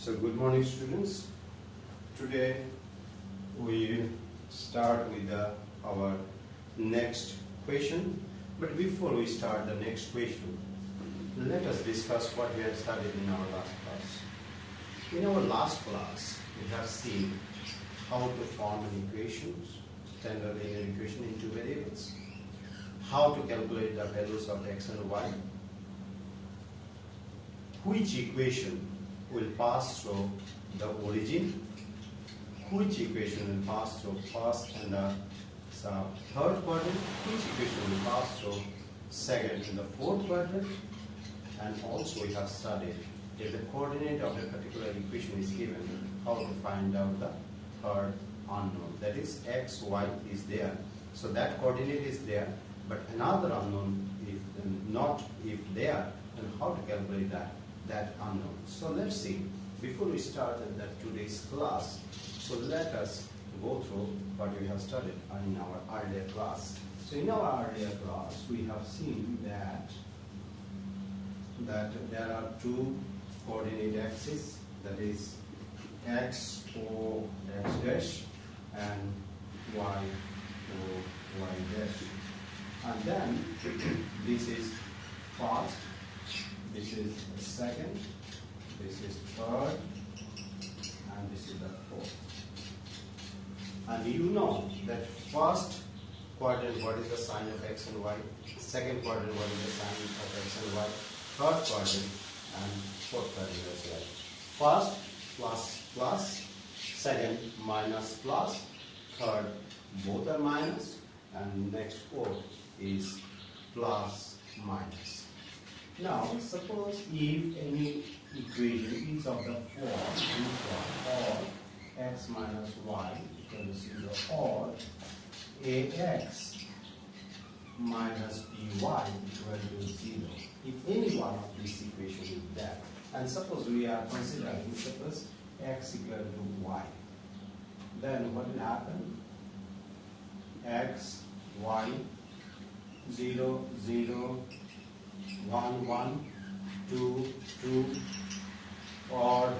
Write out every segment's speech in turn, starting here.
So good morning students. Today we start with our next question. But before we start the next question, let us discuss what we have studied in our last class. In our last class, we have seen how to form an equation, standard linear equation in two variables, how to calculate the values of x and y, which equation will pass through the origin, which equation will pass through first and the third quadrant, which equation will pass through second and the fourth quadrant, and also we have studied if the coordinate of a particular equation is given, how to find out the third unknown. That is x, y is there. So that coordinate is there, but another unknown if there, then how to calculate that unknown. So let's see, before we start today's class, so let us go through what we have studied in our earlier class. So in our earlier class, we have seen that there are two coordinate axes, that is x o x dash and y o y dash. And then this is first, this is second, this is third, and this is the fourth. And you know that first quadrant, what is the sign of x and y? Second quadrant, what is the sign of x and y? Third quadrant and fourth quadrant as well. First plus plus, second minus plus, third both are minus, and next fourth is plus minus. Now suppose if any equation is of the form or x minus y equal to 0 or ax minus by equal to 0. If any one of these equations is there, and suppose we are considering suppose x equal to y, then what will happen? X, y, 0, 0, 1, 1, 2, 2, or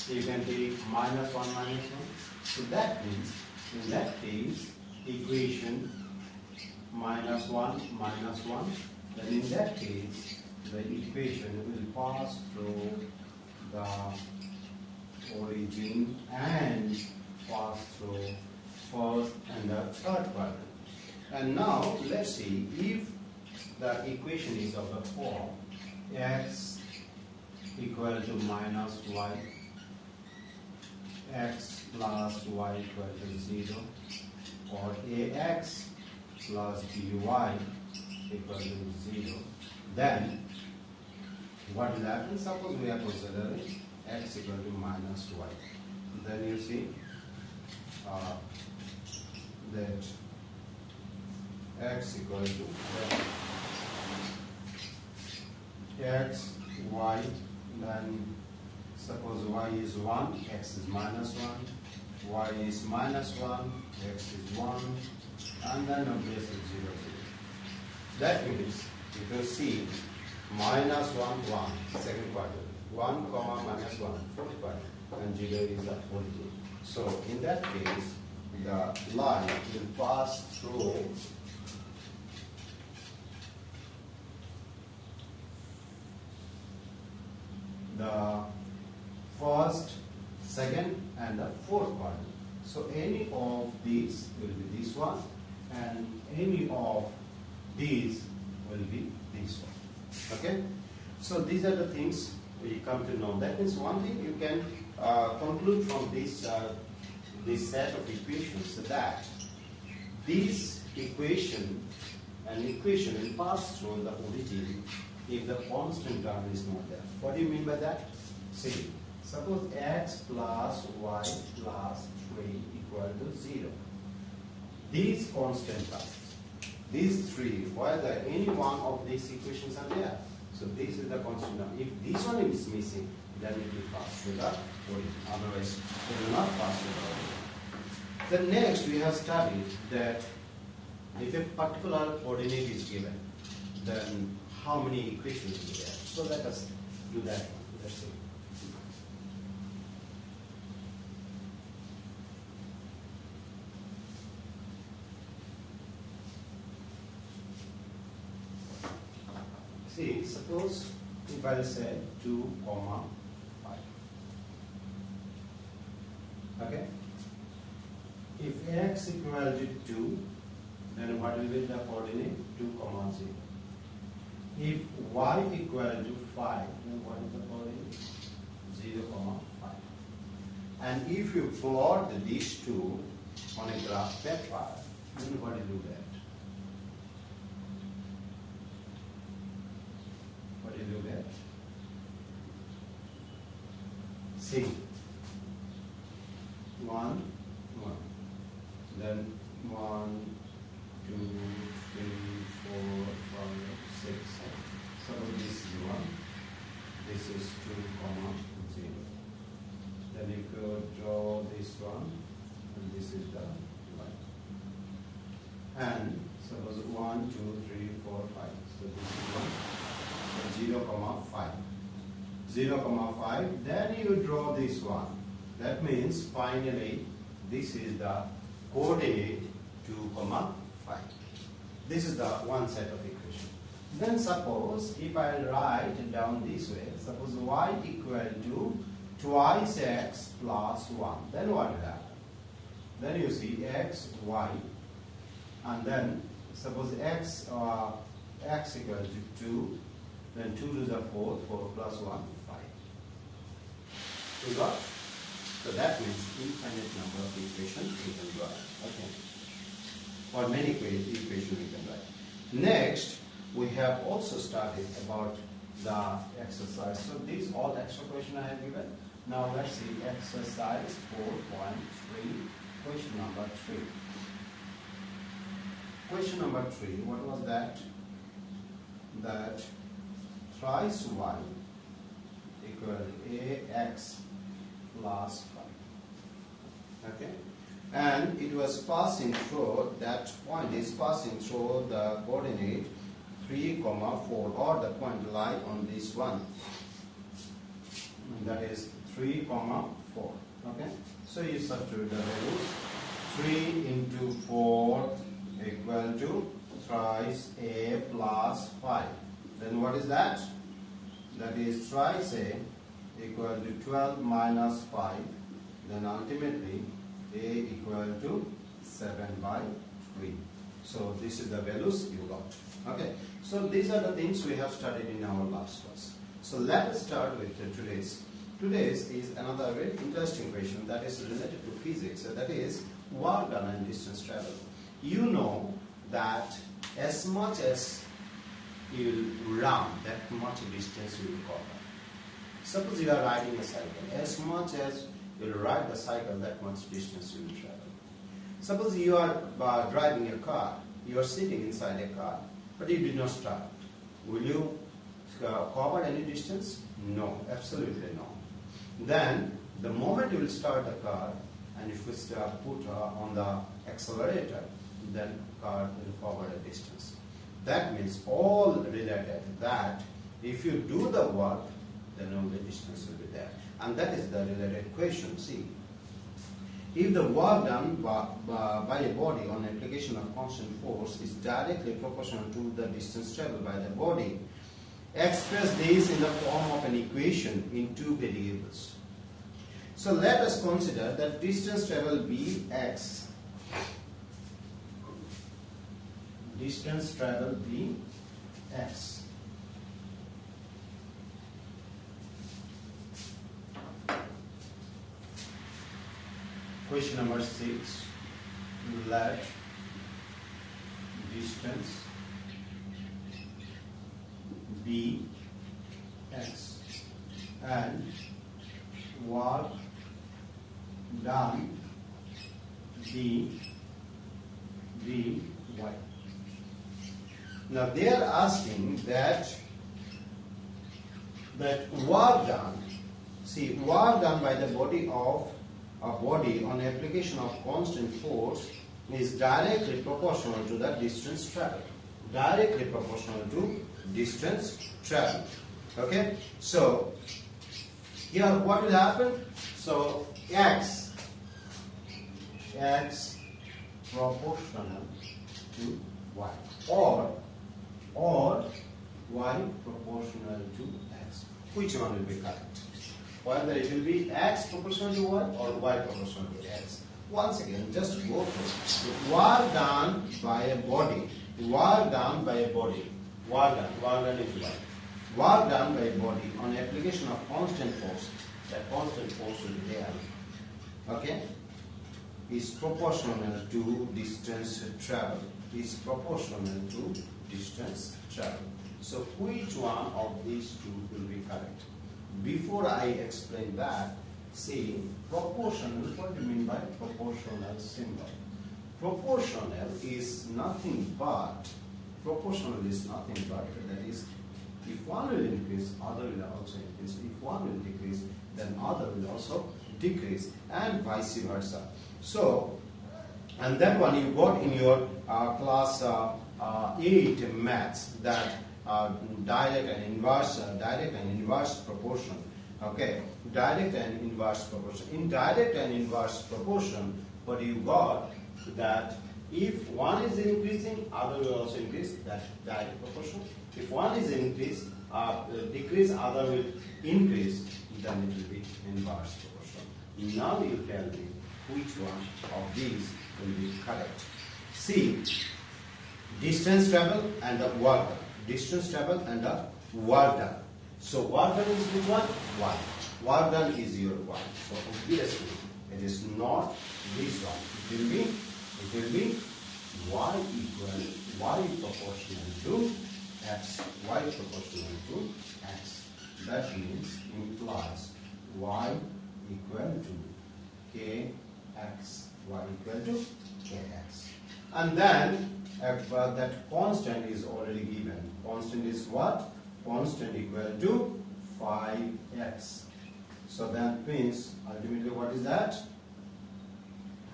you can take minus 1, minus 1. So that means in that case equation minus 1, minus 1, then in that case the equation will pass through the origin and pass through first and the third quadrant. And now let's see if the equation is of the form x equal to minus y, x plus y equal to 0, or ax plus by equal to 0, then what will happen? Suppose we are considering x equal to minus y. Then you see that x equal to x, y, then suppose y is 1, x is minus 1, y is minus 1, x is 1, and then obviously 0, 0. That means if you see minus 1, 1, second quadrant, 1, comma, minus 1, fourth quadrant, and 0 is the origin. So in that case, the line will pass through the first, second, and the fourth quadrant. So any of these will be this one, and any of these will be this one. Okay? So these are the things we come to know. That means one thing you can conclude from this set of equations, that this equation will pass through the origin if the constant term is not there. What do you mean by that? See, suppose x plus y plus 3 equal to 0. These constant terms, these three, whether any one of these equations are there. So this is the constant term. If this one is missing, then it will pass through the origin. Otherwise, it will not pass through the origin. Then next we have studied that if a particular coordinate is given, then how many equations are there? So let us do that one. Let's see. See, suppose if I say 2, 5. Okay? If x equal to 2, then what will be the coordinate? 2, 0. If y equal to 5, then what is the coordinate? 0, 5. And if you plot these two on a graph paper, then what do you get? What do you get? See, 1, 1. Then 1, 2, 3, 4, 5, 6. Suppose this is 1. This is 2, 0. Then if you draw this one, and this is the line. And suppose 1, 2, 3, 4, 5. So this is 1. So 0, 5. 0, 5. Then you draw this one. That means finally this is the coordinate 2, 5. This is the one set of equation. Then suppose if I write down this way, suppose y equal to twice x plus 1. Then what will happen? Then you see x, y, and then suppose x equal to 2, then 2 to the 4, 4 plus 1, 5. You got? So that means infinite number of equations we can write. Okay. Or many equations we can write. Next, we have also started about the exercise. So these all extra questions I have given. Now let's see exercise 4.3, question number 3. Question number 3, what was that? That thrice y equal to ax plus 5. Okay? And it was passing through, that point is passing through the coordinate 3, 4, or the point lie on this one. And that is 3, 4. Okay? So you substitute the values. 3 into 4 equal to thrice a plus 5. Then what is that? That is thrice a equal to 12 minus 5. Then ultimately a equal to 7 by 3. So this is the values you got. Okay. So these are the things we have studied in our last class. So let us start with today's. Today's is another very interesting question that is related to physics. So that is work done and distance travel. You know that as much as you run, that much distance you will cover. Suppose you are riding a cycle. As much as you ride the cycle, that much distance you will travel. Suppose you are driving a car. You are sitting inside a car, but you did not start. Will you cover any distance? No, absolutely no. Then, the moment you will start the car, and if you put on the accelerator, then car will cover a distance. That means all related that if you do the work, then only distance will be there. And that is the related question. See, if the work done by a body on application of constant force is directly proportional to the distance traveled by the body, express this in the form of an equation in two variables. So let us consider that distance traveled be x. Distance traveled be x. Question number 6. Let distance be x and work done be y. Now they are asking that work done. See, work done by the body of a body on application of constant force is directly proportional to the distance traveled. Directly proportional to distance traveled. Okay? So, here what will happen? So, x proportional to y. Or y proportional to x. Which one will be correct? Whether it will be x proportional to y or y proportional to x. Once again, just go through. The work done by a body, work done by a body, work done is what? Work done by a body on application of constant force, that constant force will be there, okay, is proportional to distance traveled. Is proportional to distance traveled. So which one of these two will be correct? Before I explain that, see, proportional, what do you mean by proportional symbol? Proportional is nothing but, that is, if one will increase, other will also increase. If one will decrease, then other will also decrease, and vice versa. So, and that one you got in your class 8 maths, that direct and inverse proportion. Okay, direct and inverse proportion. In direct and inverse proportion, what you got, that if one is increasing, other will also increase, that direct proportion. If one is decrease, other will increase, then it will be inverse proportion. Now you tell me which one of these will be correct. See, distance travel and the work done. Distance travel and the work done. So work done is which one? Y. Work done is your y. So obviously it is not this one. It will be y equal y proportional to x. Y proportional to x. That means implies y equal to kx. Y equal to kx. And then that constant is already given. Constant is what? Constant equal to 5x. So that means ultimately what is that?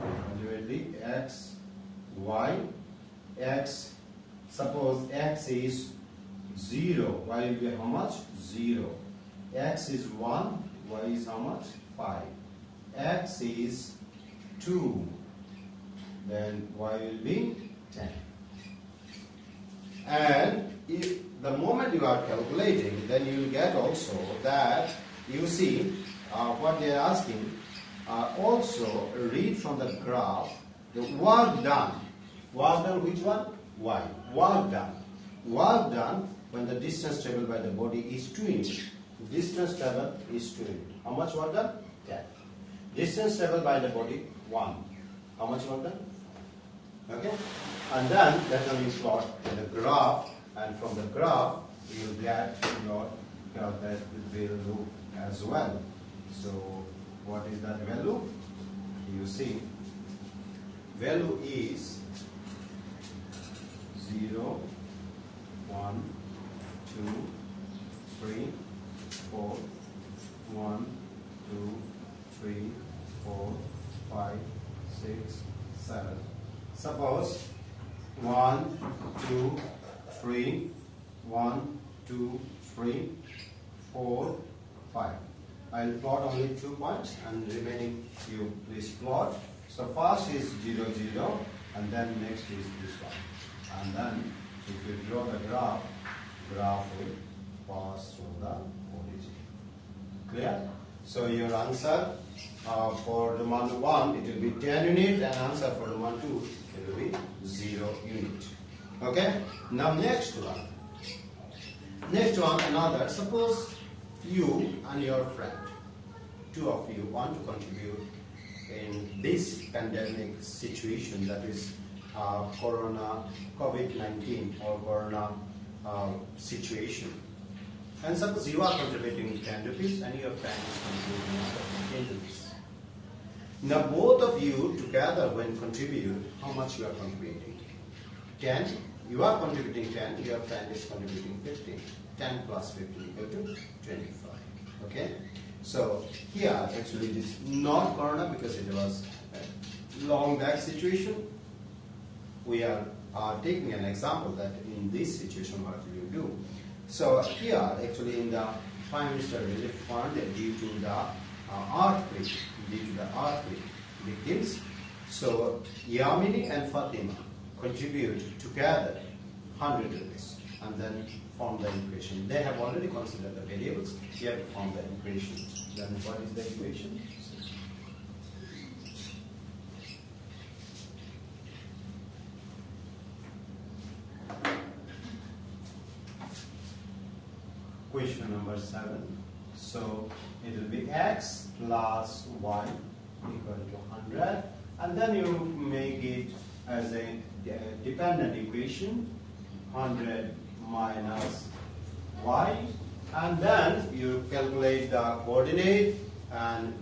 Ultimately x, y, x. Suppose x is 0. Y will be how much? 0. X is 1. Y is how much? 5. X is 2. Then y will be 10. And if the moment you are calculating, then you will get also that you see what they are asking. Also read from the graph the work done. Work done, which one? Y. Work done. Work done when the distance traveled by the body is 2 units. Distance traveled is 2 units. How much work done? 10. Distance traveled by the body 1. How much work done? Okay? And then that one is plot in the graph, and from the graph you will get your that value as well. So what is that value? You see, value is 0, 1, 2, 3, 4, 1, 2, 3, 4, 5, 6, 7. Suppose 1, 2, 3, 1, 2, 3, 4, 5. I will plot only 2 points and remaining you please plot. So first is 0, 0, and then next is this one. And then if you draw the graph will pass through the origin. Clear? So your answer for Roman 1 it will be 10 unit, and answer for Roman 2 it will be 0 unit. Okay? Now next one. Next one, another. Suppose you and your friend, 2 of you want to contribute in this pandemic situation, that is Corona, COVID-19 or Corona situation. And suppose you are contributing 10 rupees and your friend is contributing 10 rupees. Now both of you together when contribute, how much you are contributing? 10. You are contributing 10, your friend is contributing 15. 10 plus 15 equal to 25. Okay? So here actually it is not Corona because it was a long back situation. We are taking an example that in this situation what will you do? So here actually in the Prime Minister Relief Fund due to the earthquake victims, so Yamini and Fatima contribute together 100 rupees. and then form the equation. They have already considered the variables. You have to form the equation. Then what is the equation? Question number 7. So it will be x plus y equal to 100, and then you make it as a dependent equation, 100 minus y, and then you calculate the coordinate and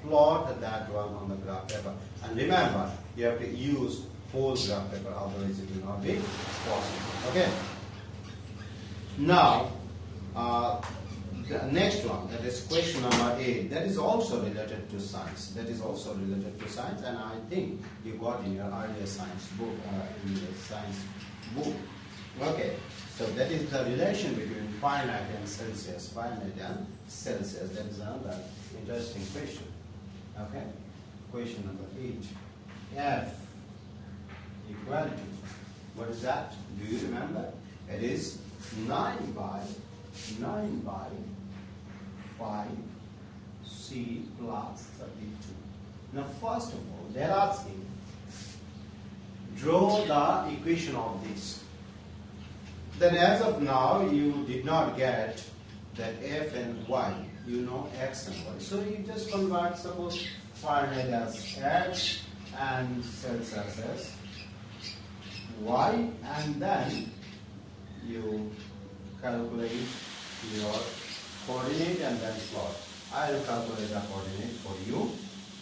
plot that one on the graph paper. And remember, you have to use whole graph paper, otherwise it will not be possible. Okay. Now, the next one, that is question number 8, that is also related to science. And I think you got in your earlier science book, Okay, so that is the relation between Fahrenheit and Celsius. That is another interesting question. Okay, question number 8. F equal to, what is that? Do you remember? It is 9 by 5 C plus 32. Now first of all, they are asking, draw the equation of this. Then as of now, you did not get that f and y. You know x and y. So you just convert, suppose Fahrenheit as x and Celsius as y, and then you calculate your coordinate and then plot. I will calculate the coordinate for you.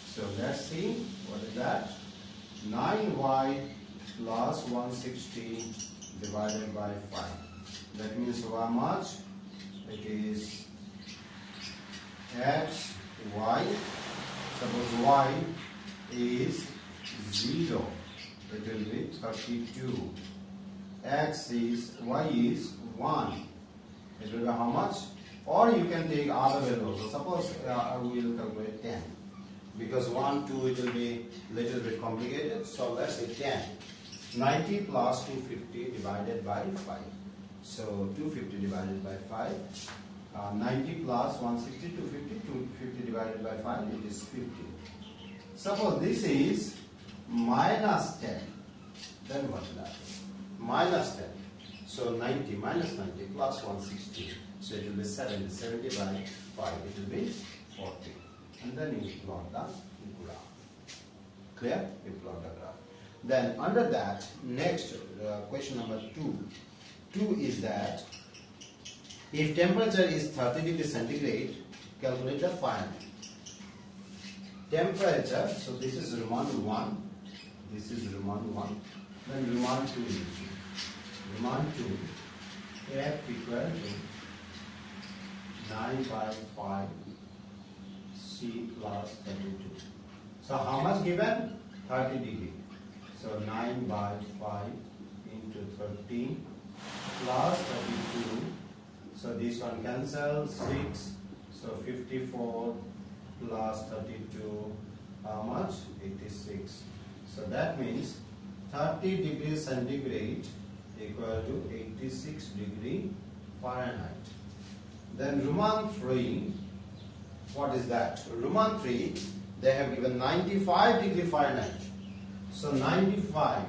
So let's see, what is that? 9y plus 160 divided by 5. That means how much? It is x, y. Suppose y is 0. It will be 32. Y is 1. It will be how much? Or you can take other value also. Suppose we will calculate 10. Because 1, 2, it will be little bit complicated. So let's say 10. 90 plus 250 divided by 5. So 250 divided by 5. 90 plus 160, 250. 250 divided by 5, it is 50. Suppose this is minus 10. Then what will happen? Minus 10. So 90 minus 90 plus 160. So it will be 70. 70 by 5. It will be 40. And then you plot the graph. Clear? You plot the graph. Then under that, next question number 2. 2 is that if temperature is 30 degrees centigrade, calculate the Fahrenheit. Temperature, so this is Riemann 1. This is Riemann 1. Then Riemann 2 is Riemann 2. F equal to 9 by 5 C plus 32. So how much given? 30 degree. So 9 by 5 into 30 plus 32. So this one cancels 6. So 54 plus 32. How much? 86. So that means 30 degrees centigrade equal to 86 degree Fahrenheit. Then Riemann 3, what is that? Riemann 3, they have given 95 degree Fahrenheit. So 95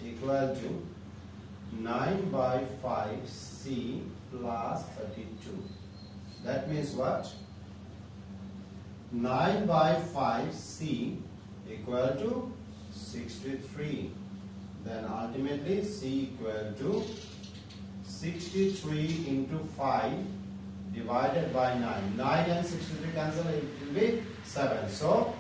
equal to 9 by 5 C plus 32. That means what? 9 by 5 C equal to 63. Then ultimately C equal to 63 into 5 divided by 9. 9 and 63 cancel, it will be 7. So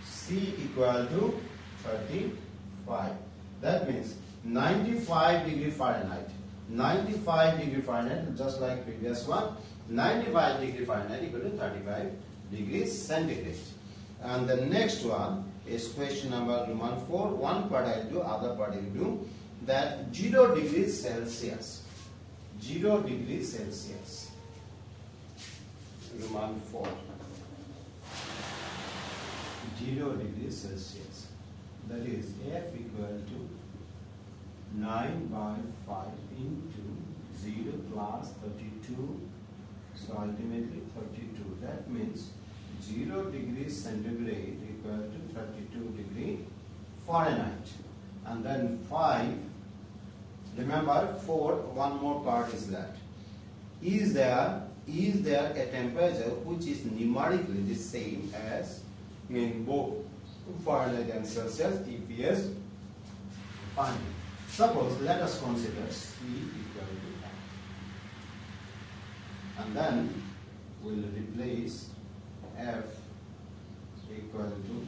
C equal to 35. That means 95 degree Fahrenheit. 95 degree Fahrenheit, just like previous one. 95 degree Fahrenheit equal to 35 degrees centigrade. And the next one is question number Riemann 4. One part I will do, other part I will do. That 0 degrees Celsius. 0 degrees Celsius. Riemann 4. 0 degrees Celsius. That is F equal to 9 by 5 into 0 plus 32. So ultimately 32. That means 0 degrees centigrade equal to 32 degree Fahrenheit. And then 5, remember 4, one more part is left. Is there a temperature which is numerically the same as in both Fahrenheit and Celsius? If yes, fine. Suppose let us consider C equal to F. And then we'll replace F equal to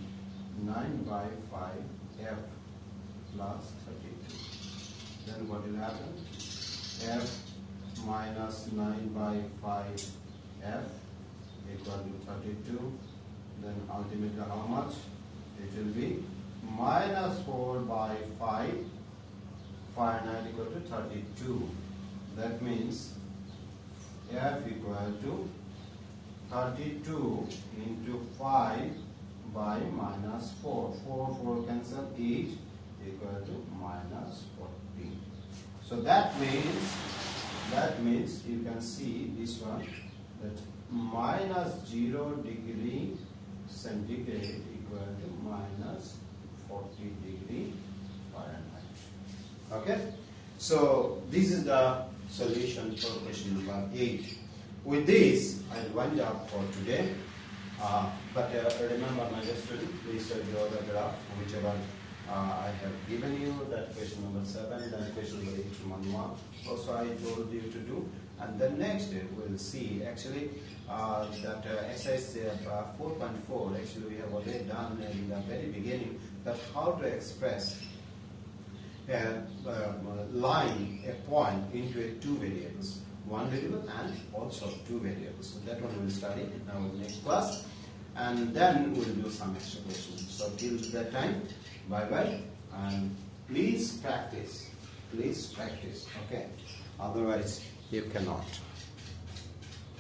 9 by 5 F plus 32. Then what will happen? F minus 9 by 5 F equal to 32. Then ultimately how much? It will be minus 4 by 5 Fahrenheit equal to 32. That means F equal to 32 into 5 by minus 4. 4 cancel, 8 equal to minus 14. So that means you can see this one, that minus 0 degree centigrade equal to minus 40 degree Fahrenheit. Okay? So this is the solution for question number 8. With this, I'll wind up for today. But remember, my dear student, please draw the graph, whichever I have given you, that question number 7, then question number 8 to 1. Also, I told you to do. And then next, we'll see actually that exercise 4.4, actually we have already done in the very beginning, that how to express a line, a point into two variables, one variable and also two variables. So that one we'll study in our next class, and then we'll do some extra questions. So till that time, bye bye, and please practice, okay? Otherwise you cannot.